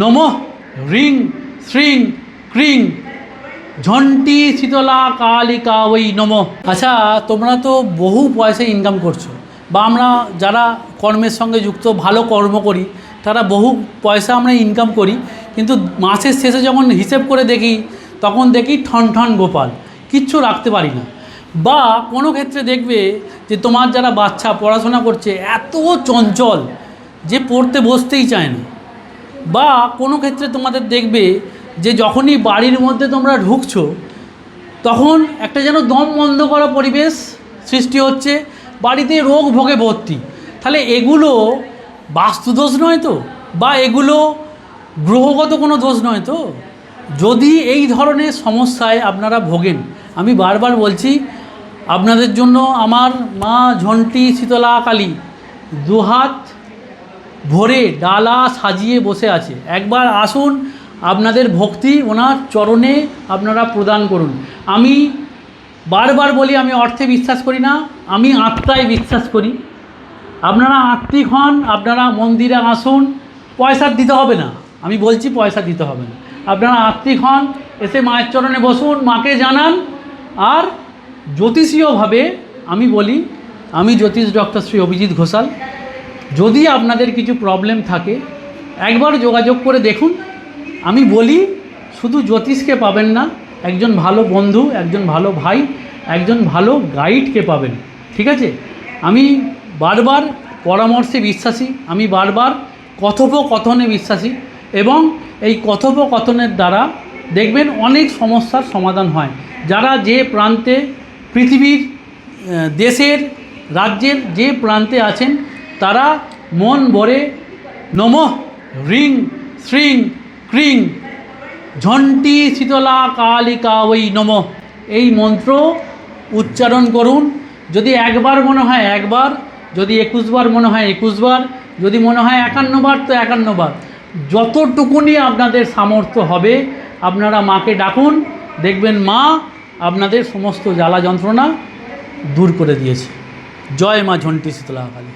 নমঃ হ্রিং শ্রিং ক্রিং ঝন্টি শীতলা কালিকা ওই নমঃ। আচ্ছা, তোমরা তো বহু পয়সা ইনকাম করছো, বা আমরা যারা কর্মের সঙ্গে যুক্ত ভালো কর্ম করি তারা বহু পয়সা আমরা ইনকাম করি, কিন্তু মাসের শেষে যখন হিসেব করে দেখি তখন দেখি ঠন ঠন গোপাল, কিচ্ছু রাখতে পারি না। বা কোনো ক্ষেত্রে দেখবে যে তোমার যারা বাচ্চা পড়াশোনা করছে এত চঞ্চল যে পড়তে বসতেই চায় না। বা কোনো ক্ষেত্রে তোমাদের দেখবে যে যখনই বাড়ির মধ্যে তোমরা ঢুকছো তখন একটা যেন দম বন্ধ করা পরিবেশ সৃষ্টি হচ্ছে, বাড়িতে রোগ ভোগে ভর্তি। তাহলে এগুলো বাস্তুদোষ নয় তো, বা এগুলো গ্রহগত কোনো দোষ নয় তো? যদি এই ধরনের সমস্যায় আপনারা ভোগেন, আমি বারবার বলছি আপনাদের জন্য আমার মা ঝন্টি শীতলা কালী দুহাত ভরে ডালা সাজিয়ে বসে আছে। একবার আসুন, আপনাদের ভক্তি ওনার চরণে আপনারা প্রদান করুন। আমি বারবার বলি আমি অর্থে বিশ্বাস করি না, আমি আত্মায় বিশ্বাস করি। আপনারা আত্মিক হন, আপনারা মন্দিরে আসুন, পয়সা দিতে হবে না, আমি বলছি পয়সা দিতে হবে না। আপনারা আত্মিক হন, এসে মায়ের চরণে বসুন, মাকে জানান। আর জ্যোতিষীয়ভাবে আমি বলি, আমি জ্যোতিষ ডক্টর শ্রী অভিজিৎ ঘোষাল। যদি আপনাদের কিছু প্রবলেম থাকে একবার যোগাযোগ করে দেখুন। আমি বলি শুধু জ্যোতিষকে পাবেন না, একজন ভালো বন্ধু, একজন ভালো ভাই, একজন ভালো গাইডকে পাবেন। ঠিক আছে? আমি বারবার পরামর্শে বিশ্বাসী, আমি বারবার কথোপকথনে বিশ্বাসী, এবং এই কথোপকথনের দ্বারা দেখবেন অনেক সমস্যার সমাধান হয়। যারা যে প্রান্তে, পৃথিবীর, দেশের, রাজ্যের যে প্রান্তে আছেন তারা মন ভরে নমঃ হ্রিং শ্রিং ক্রিং ঝন্টি শীতলা কালিকা ওই নমঃ এই মন্ত্র উচ্চারণ করুন। যদি একবার মনে হয় একবার, যদি 21 বার মনে হয় 21 বার, যদি মনে হয় 51 বার তো 51 বার, যতটুকুনি আপনাদের সামর্থ্য হবে আপনারা মাকে ডাকুন। দেখবেন মা আপনাদের সমস্ত জ্বালা যন্ত্রণা দূর করে দিয়েছে। জয় মা ঝন্টি শীতলা কালী।